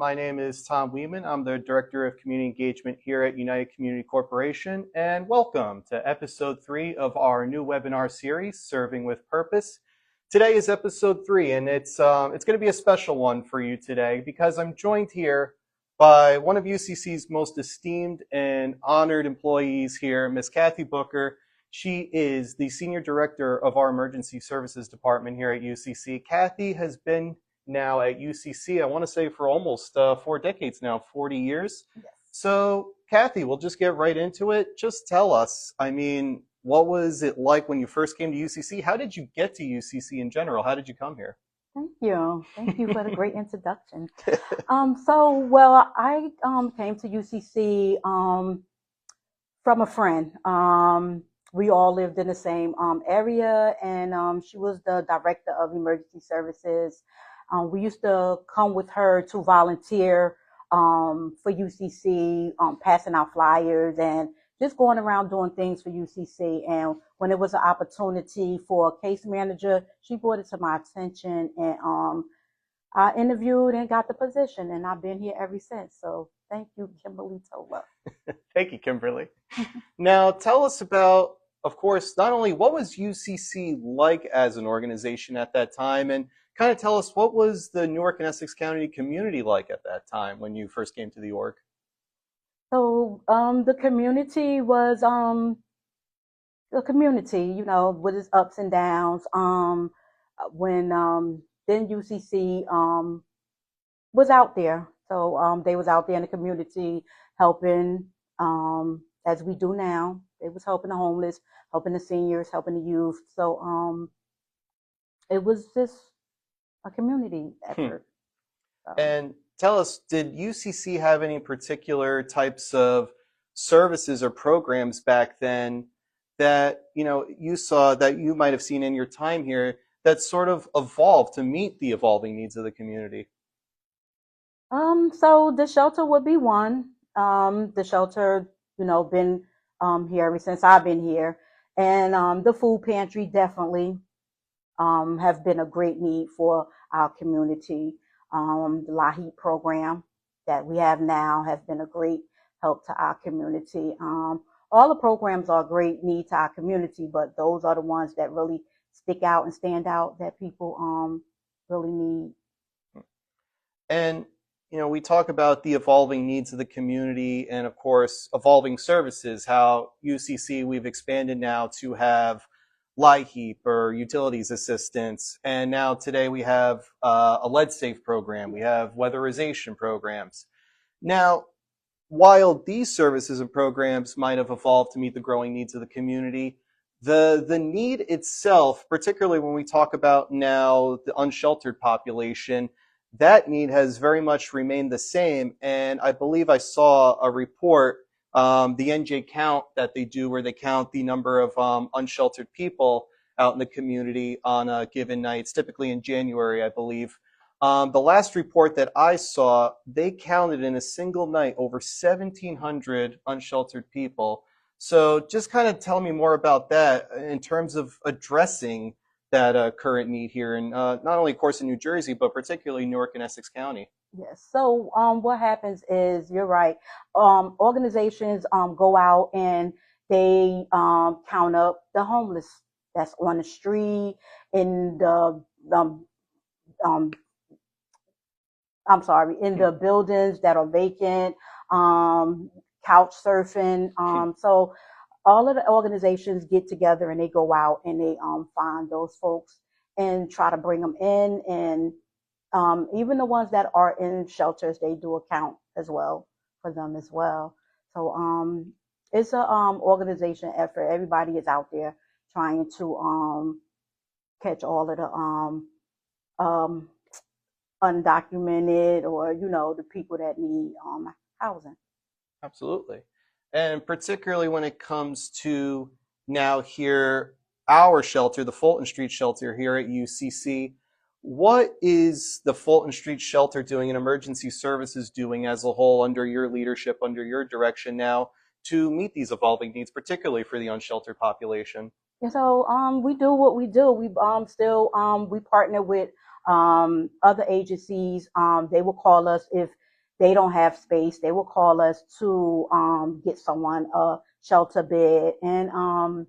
My name is Tom Weeman. I'm the Director of Community Engagement here at United Community Corporation, and welcome to episode 3 of our new webinar series, Serving with Purpose. Today is episode 3, and it's going to be a special one for you today because I'm joined here by one of UCC's most esteemed and honored employees here, Miss Cathy Booker. She is the Senior Director of our Emergency Services Department here at UCC. Cathy has been now at UCC, I want to say for almost 4 decades now, 40 years. Yes. So Cathy, we'll just get right into it. Just tell us, what was it like when you first came to UCC? How did you get to UCC in general? How did you come here? Thank you. Thank you for the great introduction. I came to UCC from a friend. We all lived in the same area, and she was the director of emergency services. We used to come with her to volunteer for UCC, passing out flyers and just going around doing things for UCC. And when it was an opportunity for a case manager, she brought it to my attention, and I interviewed and got the position, and I've been here ever since. So thank you, Kimberly Tola. Thank you, Kimberly. Now tell us about, of course, not only what was UCC like as an organization at that time, and kind of tell us what was the Newark and Essex County community like at that time when you first came to the org? So the community was the community, with its ups and downs. When then UCC was out there, so they was out there in the community helping, as we do now. They was helping the homeless, helping the seniors, helping the youth. So it was just a community effort. So. And tell us, did UCC have any particular types of services or programs back then that you saw, that you might have seen in your time here, that sort of evolved to meet the evolving needs of the community? So the shelter would be one. The shelter, been here ever since I've been here, and the food pantry definitely have been a great need for our community. The LAHEAP program that we have now has been a great help to our community. All the programs are a great need to our community, but those are the ones that really stick out and stand out that people really need. And we talk about the evolving needs of the community and, of course, evolving services, how UCC, we've expanded now to have LAHEAP or utilities assistance. And now today we have a lead safe program. We have weatherization programs. Now, while these services and programs might have evolved to meet the growing needs of the community, the need itself, particularly when we talk about now the unsheltered population, that need has very much remained the same. And I believe I saw a report, the NJ count that they do, where they count the number of unsheltered people out in the community on a given night. It's typically in January, I believe. The last report that I saw, they counted in a single night over 1,700 unsheltered people. So just kind of tell me more about that in terms of addressing that current need here, and not only, of course, in New Jersey, but particularly Newark and Essex County. Yes. So what happens is, you're right. Organizations go out and they count up the homeless that's on the street, in the in the buildings that are vacant, couch surfing. So all of the organizations get together and they go out and they find those folks and try to bring them in, and even the ones that are in shelters, they do a count as well for them as well. So it's a organization effort. Everybody is out there trying to catch all of the undocumented, or the people that need housing. Absolutely. And particularly when it comes to now here, our shelter, the Fulton Street Shelter here at UCC, what is the Fulton Street Shelter doing and emergency services doing as a whole under your leadership, under your direction now, to meet these evolving needs, particularly for the unsheltered population? And so we do what we do. We we partner with other agencies. They will call us if they don't have space, they will call us to get someone a shelter bed. And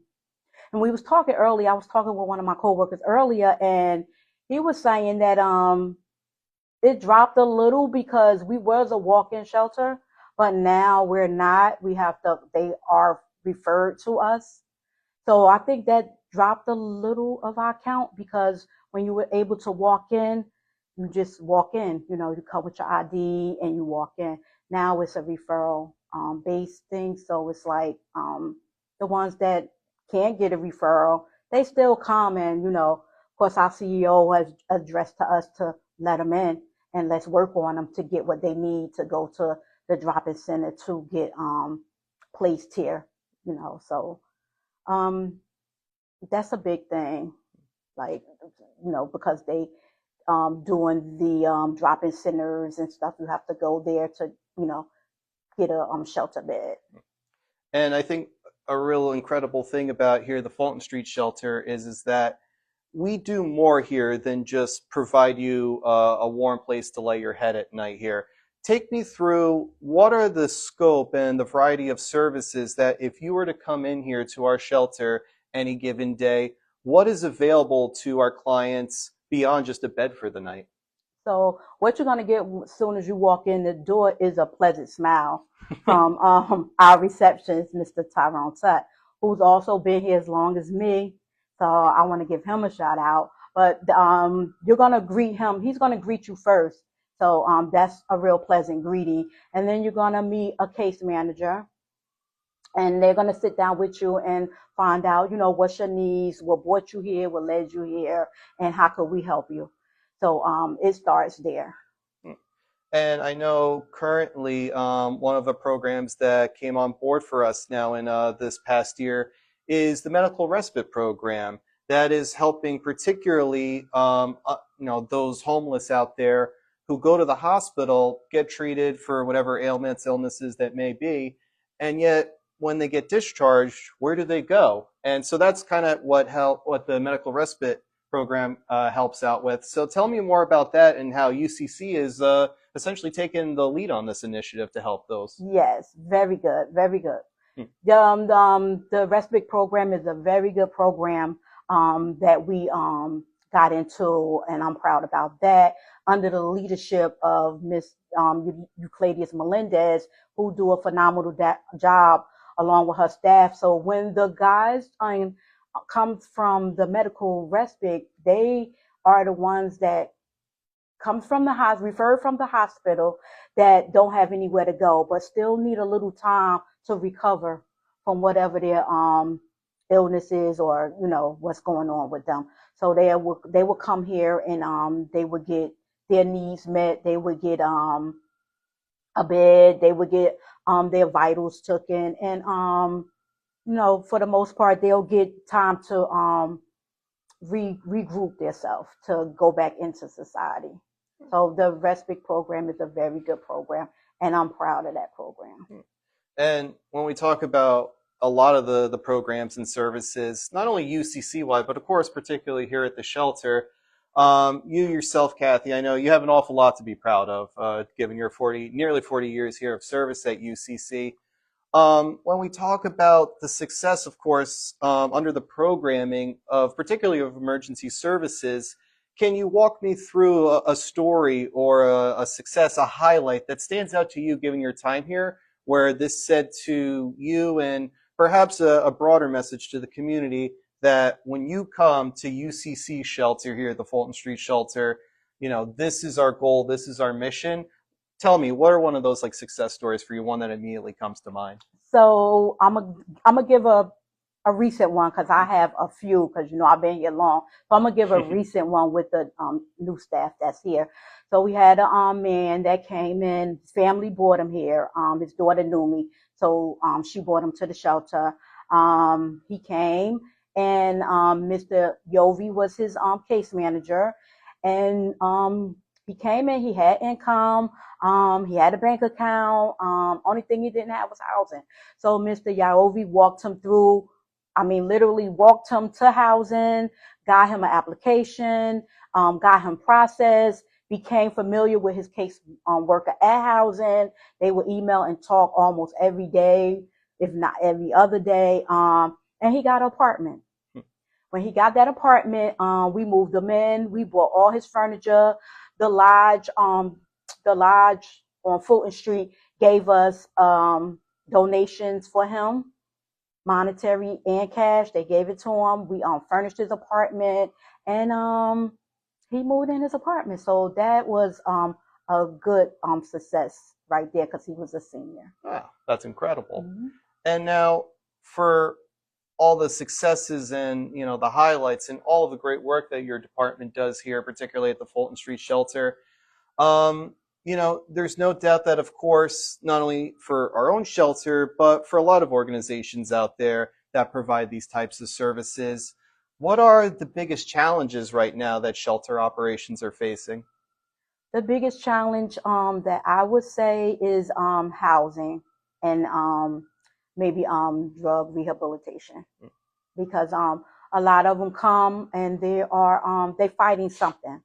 we was talking earlier. I was talking with one of my coworkers earlier, and he was saying that it dropped a little because we was a walk-in shelter, but now we're not. They are referred to us. So I think that dropped a little of our count, because when you were able to walk in, you just walk in, you come with your ID and you walk in. Now it's a referral based thing. So it's like the ones that can't get a referral, they still come, and, of course, our CEO has addressed to us to let them in and let's work on them to get what they need to go to the drop-in center to get placed here, so that's a big thing, like, because they doing the drop-in centers and stuff, you have to go there to, get a shelter bed. And I think a real incredible thing about here, the Fulton Street Shelter, is that we do more here than just provide you a warm place to lay your head at night here. Take me through, what are the scope and the variety of services that if you were to come in here to our shelter any given day, what is available to our clients beyond just a bed for the night? So what you're going to get as soon as you walk in the door is a pleasant smile from our receptionist, Mr. Tyrone Tutt, who's also been here as long as me. So I want to give him a shout out. But you're going to greet him. He's going to greet you first. So that's a real pleasant greeting. And then you're going to meet a case manager. And they're going to sit down with you and find out, what's your needs, what brought you here, what led you here, and how could we help you. So it starts there. And I know currently one of the programs that came on board for us now in this past year is the medical respite program that is helping particularly those homeless out there who go to the hospital, get treated for whatever ailments, illnesses that may be, and yet when they get discharged, where do they go? And so that's kind of what the medical respite program helps out with. So tell me more about that and how UCC is essentially taking the lead on this initiative to help those. Yes, very good, very good. The respite program is a very good program that we got into, and I'm proud about that, under the leadership of Miss Euclides Melendez, who do a phenomenal job along with her staff. So when the guys come from the medical respite, they are the ones that come from the hospital, referred from the hospital, that don't have anywhere to go, but still need a little time to recover from whatever their illness is, or what's going on with them. So they will come here, and they would get their needs met. They would get a bed. They would get their vitals taken, and for the most part, they'll get time to regroup themselves to go back into society. So the respite program is a very good program, and I'm proud of that program. And when we talk about a lot of the programs and services, not only UCC-wide, but of course, particularly here at the shelter, you yourself, Cathy, I know you have an awful lot to be proud of, given your nearly 40 years here of service at UCC. When we talk about the success, of course, under the programming of particularly of emergency services, can you walk me through a story or a success, a highlight that stands out to you given your time here, where this said to you and perhaps a broader message to the community that when you come to UCC Shelter here at the Fulton Street Shelter, this is our goal, this is our mission. Tell me, what are one of those success stories for you, one that immediately comes to mind? So I'm gonna give a recent one, because I have a few, because I've been here long. So I'm gonna give a recent one with the new staff that's here. So we had a man that came in. His family brought him here. His daughter knew me, so she brought him to the shelter. He came, and Mr. Yovi was his case manager, and he came in. He had income. He had a bank account. Only thing he didn't have was housing. So Mr. Yovi walked him through. Literally walked him to housing, got him an application, got him processed, became familiar with his case worker at housing. They would email and talk almost every day, if not every other day. And he got an apartment. When he got that apartment, we moved him in. We bought all his furniture. The lodge on Fulton Street gave us donations for him, monetary and cash. They gave it to him. We furnished his apartment, and he moved in his apartment. So that was a good success right there because he was a senior. Wow, that's incredible. Mm-hmm. And now for all the successes and, you know, the highlights and all of the great work that your department does here, particularly at the Fulton Street Shelter, you know, there's no doubt that, of course, not only for our own shelter, but for a lot of organizations out there that provide these types of services, what are the biggest challenges right now that shelter operations are facing? The biggest challenge that I would say is housing and maybe drug rehabilitation, because a lot of them come and they fighting something,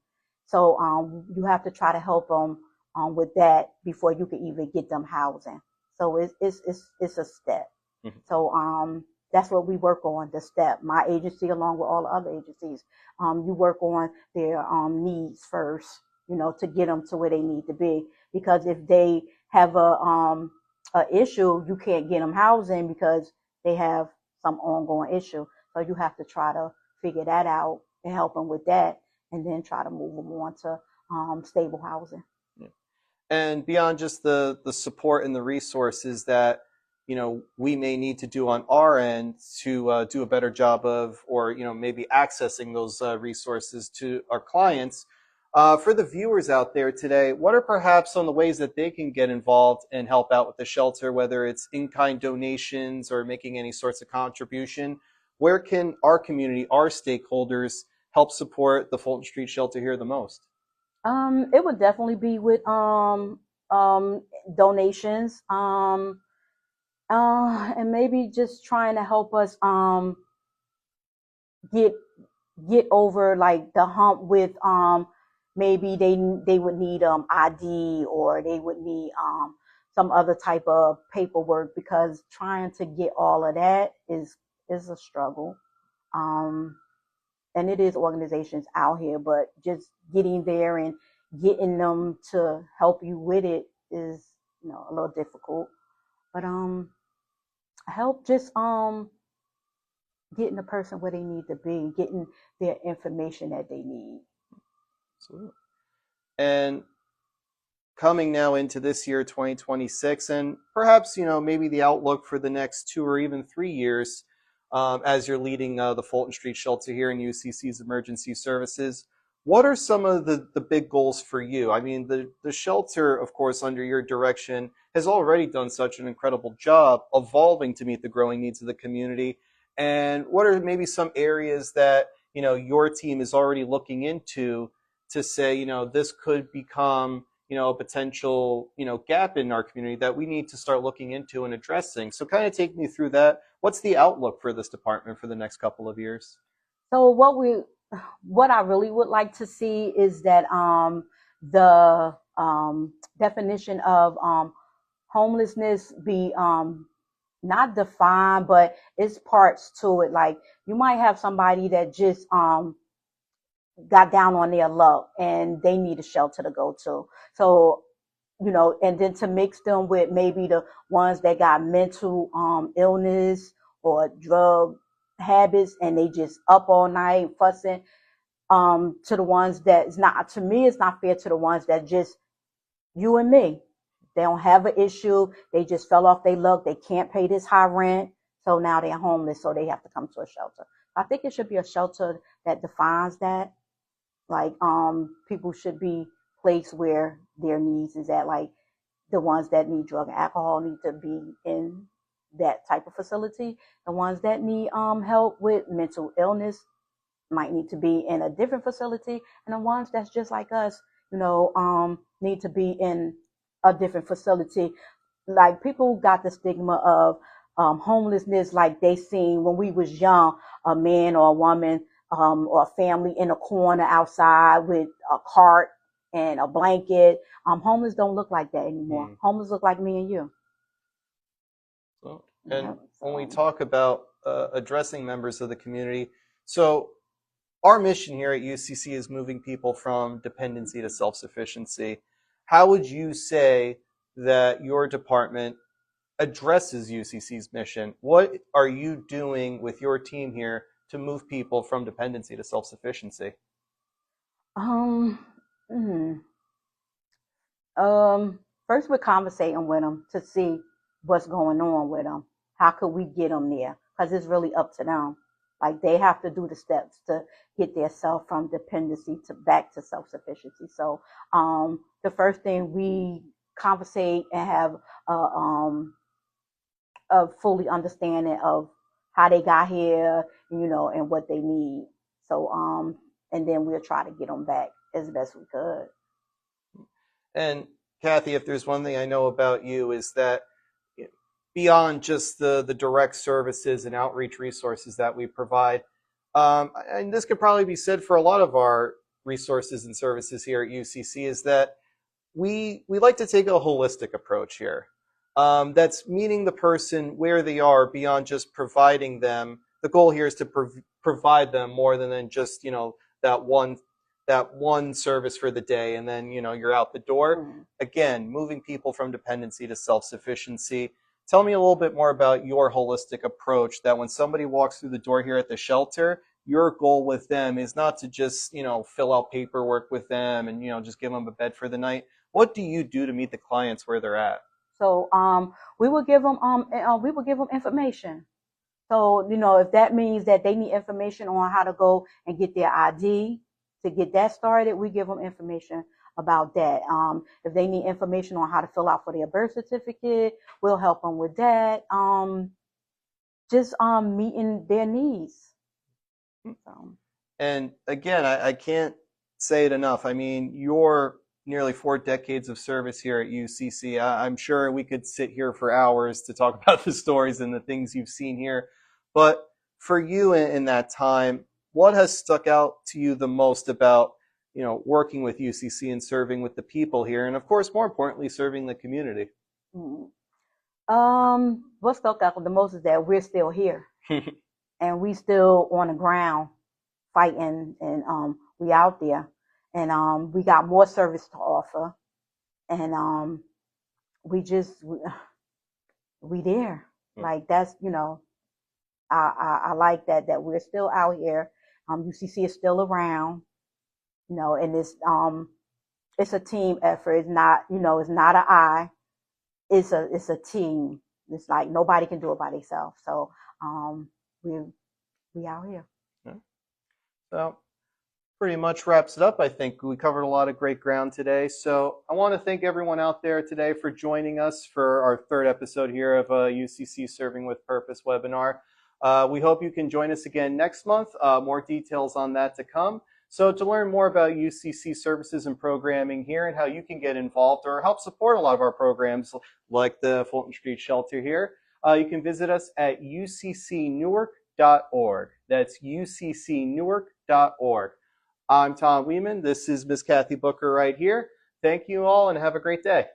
so you have to try to help them with that before you can even get them housing. So it's a step. Mm-hmm. So that's what we work on, the step. My agency, along with all the other agencies, you work on their needs first, you know, to get them to where they need to be. Because if they have a issue, you can't get them housing because they have some ongoing issue. So you have to try to figure that out and help them with that, and then try to move them on to stable housing. Yeah. And beyond just the support and the resources that, you know, we may need to do on our end to do a better job of, or, you know, maybe accessing those resources to our clients. For the viewers out there today, what are perhaps some of the ways that they can get involved and help out with the shelter, whether it's in-kind donations or making any sorts of contribution? Where can our community, our stakeholders, help support the Fulton Street Shelter here the most? It would definitely be with donations, and maybe just trying to help us get over like the hump with maybe they would need ID, or they would need some other type of paperwork, because trying to get all of that is a struggle. And it is organizations out here, but just getting there and getting them to help you with it is, you know, a little difficult. But help just getting the person where they need to be, getting their information that they need. Absolutely. And coming now into this year, 2026, and perhaps, you know, maybe the outlook for the next 2 or even 3 years, as you're leading the Fulton Street Shelter here in UCC's emergency services, what are some of the big goals for you? I mean, the shelter, of course, under your direction, has already done such an incredible job evolving to meet the growing needs of the community. And what are maybe some areas that, you know, your team is already looking into to say, you know, this could become, you know, a potential, you know, gap in our community that we need to start looking into and addressing? So kind of take me through that. What's the outlook for this department for the next couple of years? So what I really would like to see is that the definition of homelessness be not defined, but it's parts to it. Like, you might have somebody that just got down on their luck and they need a shelter to go to. So, you know, and then to mix them with maybe the ones that got mental illness or drug habits, and they just up all night fussing, to the ones that it's not, to me, it's not fair to the ones that just you and me. They don't have an issue. They just fell off their luck. They can't pay this high rent. So now they're homeless. So they have to come to a shelter. I think it should be a shelter that defines that. Like, people should be placed where their needs is at. Like, the ones that need drug and alcohol need to be in that type of facility. The ones that need help with mental illness might need to be in a different facility. And the ones that's just like us, you know, need to be in a different facility. Like, people got the stigma of homelessness, like they seen when we was young, a man or a woman or a family in a corner outside with a cart and a blanket. Homeless don't look like that anymore. Homeless look like me and you. So, and when we talk about addressing members of the community, so our mission here at UCC is moving people from dependency to self-sufficiency. How would you say that your department addresses UCC's mission? What are you doing with your team here to move people from dependency to self-sufficiency? First we're conversating with them to see what's going on with them. How could we get them there? Because it's really up to them. Like they have to do the steps to get their self from dependency to back to self-sufficiency. So the first thing we conversate and have a fully understanding of how they got here, you know, and what they need. So and then we'll try to get them back as best we could. And Cathy, if there's one thing I know about you is that beyond just the direct services and outreach resources that we provide, and this could probably be said for a lot of our resources and services here at UCC, is that we like to take a holistic approach here. That's meeting the person where they are beyond just providing them. The goal here is to provide them more than just, you know, that one service for the day and then, you know, you're out the door. Again, moving people from dependency to self-sufficiency. Tell me a little bit more about your holistic approach, that when somebody walks through the door here at the shelter, your goal with them is not to just, you know, fill out paperwork with them and, you know, just give them a bed for the night. What do you do to meet the clients where they're at? So we will give them information. So, you know, if that means that they need information on how to go and get their ID to get that started, we give them information about that. If they need information on how to fill out for their birth certificate, we'll help them with that. Just meeting their needs. And again, I can't say it enough. I mean, your nearly 4 decades of service here at UCC, I'm sure we could sit here for hours to talk about the stories and the things you've seen here. But for you in that time, what has stuck out to you the most about, you know, working with UCC and serving with the people here, and of course, more importantly, serving the community? What stuck out the most is that we're still here, and we still on the ground fighting, and we out there, and we got more service to offer, and we there. Like that's, you know, I like that we're still out here. UCC is still around, you know, and it's a team effort. It's not, you know, it's not an I. It's a team. It's like nobody can do it by themselves. So we out here. Yeah. So pretty much wraps it up. I think we covered a lot of great ground today. So I want to thank everyone out there today for joining us for our 3rd episode here of a UCC Serving with Purpose webinar. We hope you can join us again next month. More details on that to come. So to learn more about UCC services and programming here and how you can get involved or help support a lot of our programs like the Fulton Street Shelter here, you can visit us at uccnewark.org. That's uccnewark.org. I'm Tom Weeman. This is Miss Cathy Booker right here. Thank you all and have a great day.